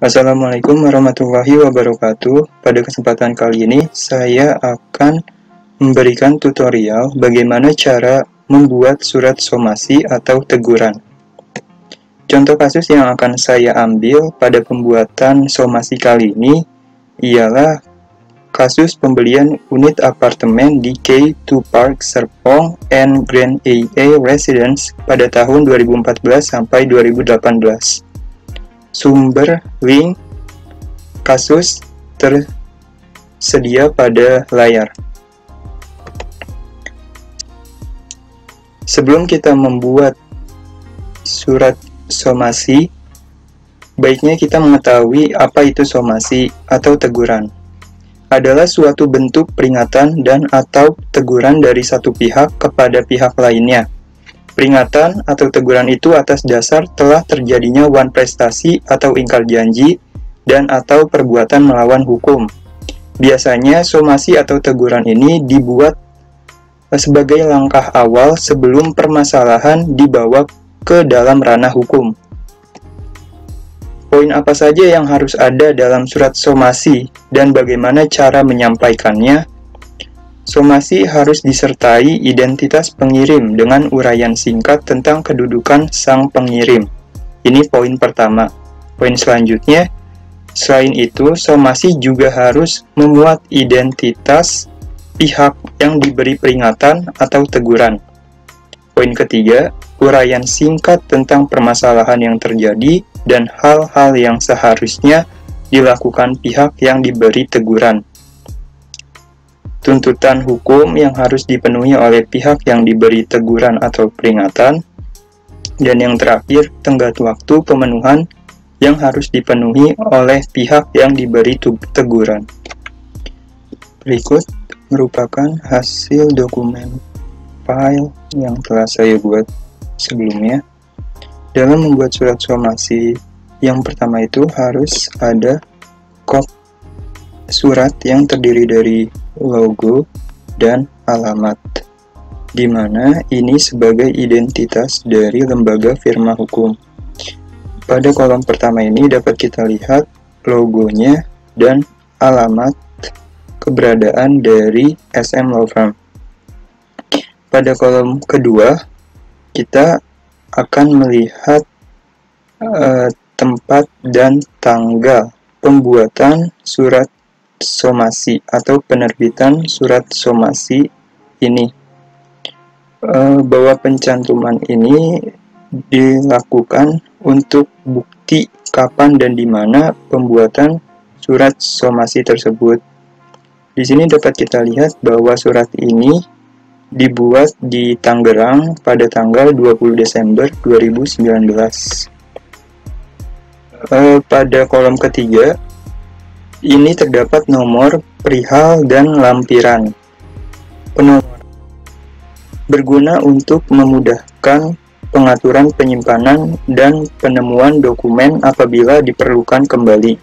Assalamualaikum warahmatullahi wabarakatuh. Pada kesempatan kali ini, saya akan memberikan tutorial bagaimana cara membuat surat somasi atau teguran. Contoh kasus yang akan saya ambil pada pembuatan somasi kali ini ialah kasus pembelian unit apartemen di K2 Park Serpong and Grand AA Residence pada tahun 2014 sampai 2018. Sumber link kasus tersedia pada layar. Sebelum kita membuat surat somasi, baiknya kita mengetahui apa itu somasi atau teguran. Adalah suatu bentuk peringatan dan atau teguran dari satu pihak kepada pihak lainnya. Peringatan atau teguran itu atas dasar telah terjadinya wan prestasi atau ingkar janji dan atau perbuatan melawan hukum. Biasanya somasi atau teguran ini dibuat sebagai langkah awal sebelum permasalahan dibawa ke dalam ranah hukum. Poin apa saja yang harus ada dalam surat somasi dan bagaimana cara menyampaikannya? Somasi harus disertai identitas pengirim dengan uraian singkat tentang kedudukan sang pengirim. Ini poin pertama. Poin selanjutnya, selain itu, somasi juga harus memuat identitas pihak yang diberi peringatan atau teguran. Poin ketiga, uraian singkat tentang permasalahan yang terjadi dan hal-hal yang seharusnya dilakukan pihak yang diberi teguran. Tuntutan hukum yang harus dipenuhi oleh pihak yang diberi teguran atau peringatan, dan yang terakhir, tenggat waktu pemenuhan yang harus dipenuhi oleh pihak yang diberi teguran. Berikut merupakan hasil dokumen file yang telah saya buat sebelumnya. Dalam membuat surat somasi, yang pertama itu harus ada kop surat yang terdiri dari logo dan alamat, di mana ini sebagai identitas dari lembaga firma hukum. Pada kolom pertama ini dapat kita lihat logonya dan alamat keberadaan dari SM Law Firm. Pada kolom kedua, kita akan melihat tempat dan tanggal pembuatan surat somasi atau penerbitan surat somasi ini. Bahwa pencantuman ini dilakukan untuk bukti kapan dan di mana pembuatan surat somasi tersebut. Di sini dapat kita lihat bahwa surat ini dibuat di Tangerang pada tanggal 20 Desember 2019. Pada kolom ketiga, ini terdapat nomor perihal dan lampiran. Penomoran berguna untuk memudahkan pengaturan penyimpanan dan penemuan dokumen apabila diperlukan kembali.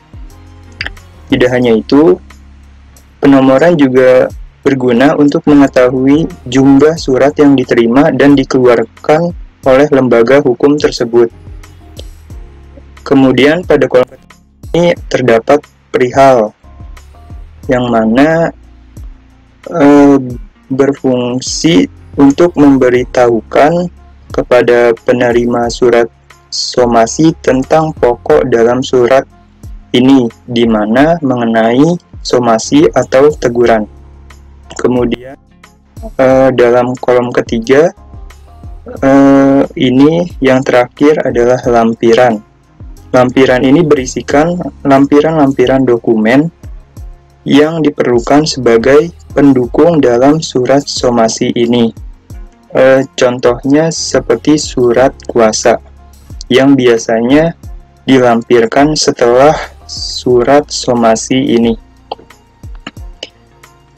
Tidak hanya itu, penomoran juga berguna untuk mengetahui jumlah surat yang diterima dan dikeluarkan oleh lembaga hukum tersebut. Kemudian pada kolom ini terdapat perihal, yang mana berfungsi untuk memberitahukan kepada penerima surat somasi tentang pokok dalam surat ini, di mana mengenai somasi atau teguran. Kemudian dalam kolom ketiga, ini yang terakhir adalah lampiran. Lampiran ini berisikan lampiran-lampiran dokumen yang diperlukan sebagai pendukung dalam surat somasi ini. Contohnya seperti surat kuasa yang biasanya dilampirkan setelah surat somasi ini.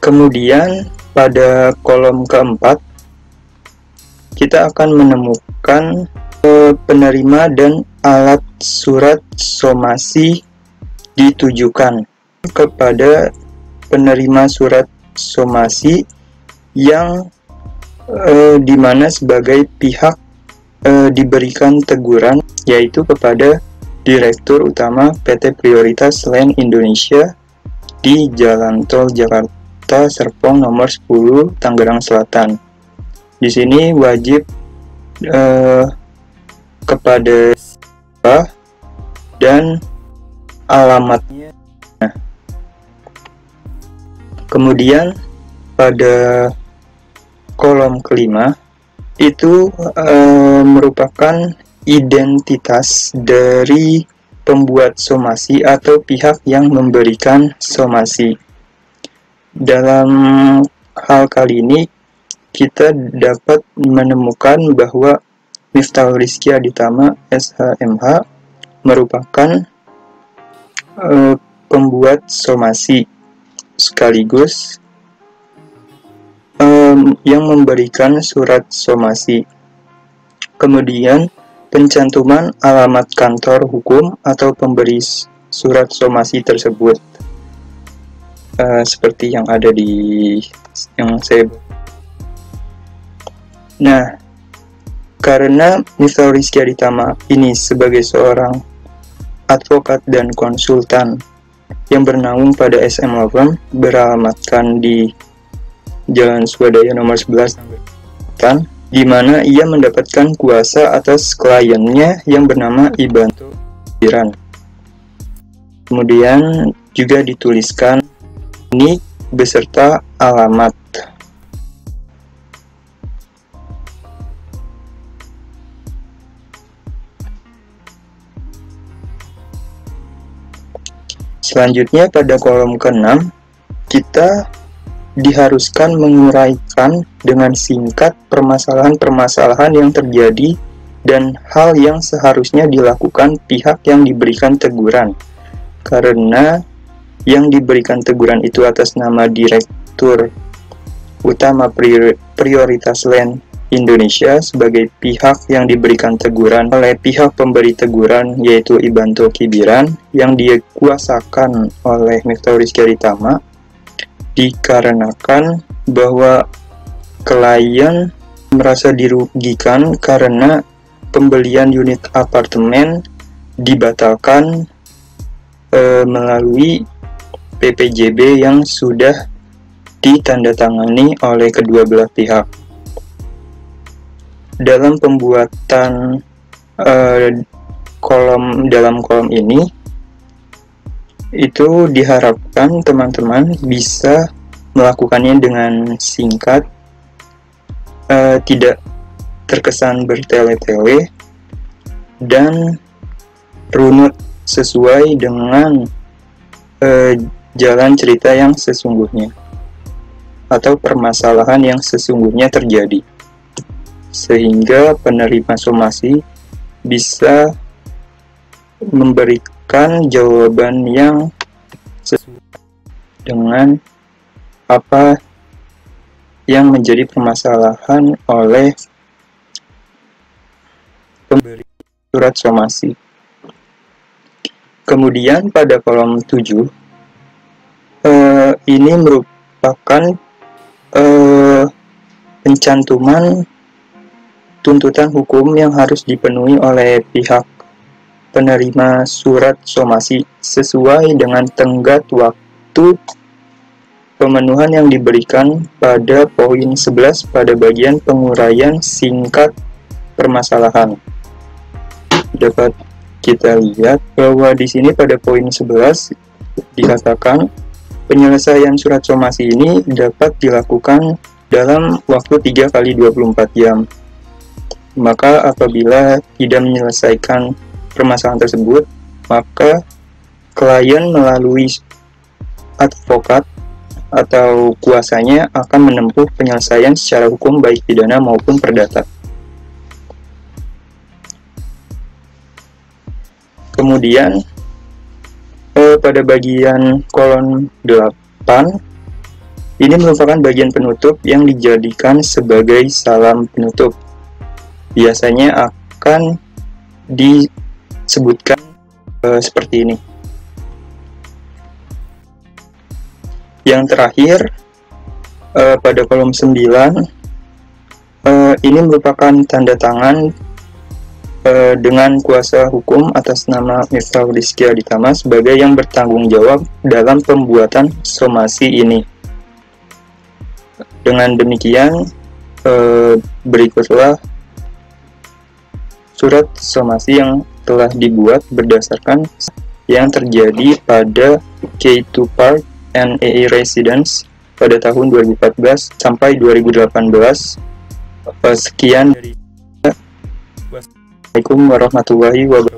Kemudian pada kolom keempat, kita akan menemukan penerima dan alat surat somasi ditujukan kepada penerima surat somasi yang dimana sebagai pihak diberikan teguran, yaitu kepada Direktur Utama PT Prioritas Land Indonesia di Jalan Tol Jakarta Serpong nomor 10 Tangerang Selatan. Di sini wajib kepada dan alamatnya. Nah, kemudian pada kolom kelima itu merupakan identitas dari pembuat somasi atau pihak yang memberikan somasi. Dalam hal kali ini kita dapat menemukan bahwa Miftahul Rizky Aditama SHMH merupakan pembuat somasi sekaligus yang memberikan surat somasi. Kemudian pencantuman alamat kantor hukum atau pemberi surat somasi tersebut, seperti yang ada di yang saya. Nah, karena Miftahul Rizky Aditama ini sebagai seorang advokat dan konsultan yang bernaung pada SM Law Firm beralamatkan di Jalan Swadaya nomor 11 Tangerang, di mana ia mendapatkan kuasa atas kliennya yang bernama Ibanto Kibiran. Kemudian juga dituliskan nik beserta alamat. Selanjutnya pada kolom ke-6 kita diharuskan menguraikan dengan singkat permasalahan-permasalahan yang terjadi dan hal yang seharusnya dilakukan pihak yang diberikan teguran. Karena yang diberikan teguran itu atas nama Direktur Utama Prioritas Land Indonesia sebagai pihak yang diberikan teguran oleh pihak pemberi teguran, yaitu Ibanto Kibiran, yang dikuasakan oleh Miftahul Rizky Aditama, dikarenakan bahwa klien merasa dirugikan karena pembelian unit apartemen dibatalkan melalui PPJB yang sudah ditandatangani oleh kedua belah pihak. Dalam pembuatan dalam kolom ini itu diharapkan teman-teman bisa melakukannya dengan singkat, tidak terkesan bertele-tele, dan runut sesuai dengan jalan cerita yang sesungguhnya atau permasalahan yang sesungguhnya terjadi, sehingga penerima somasi bisa memberikan jawaban yang sesuai dengan apa yang menjadi permasalahan oleh pemberi surat somasi. Kemudian pada kolom 7 ini merupakan pencantuman tuntutan hukum yang harus dipenuhi oleh pihak penerima surat somasi sesuai dengan tenggat waktu pemenuhan yang diberikan pada poin 11 pada bagian penguraian singkat permasalahan. Dapat kita lihat bahwa di sini pada poin 11 dikatakan penyelesaian surat somasi ini dapat dilakukan dalam waktu 3 kali 24 jam. Maka apabila tidak menyelesaikan permasalahan tersebut, maka klien melalui advokat atau kuasanya akan menempuh penyelesaian secara hukum baik pidana maupun perdata. Kemudian pada bagian kolom 8 ini merupakan bagian penutup yang dijadikan sebagai salam penutup. Biasanya akan disebutkan seperti ini. Yang terakhir pada kolom 9 ini merupakan tanda tangan dengan kuasa hukum atas nama Miftahul Rizky Aditama sebagai yang bertanggung jawab dalam pembuatan somasi ini. Dengan demikian, berikutlah surat somasi yang telah dibuat berdasarkan yang terjadi pada K2 Park NEI Residence pada tahun 2014 sampai 2018. Sekian dari Assalamualaikum warahmatullahi wabarakatuh.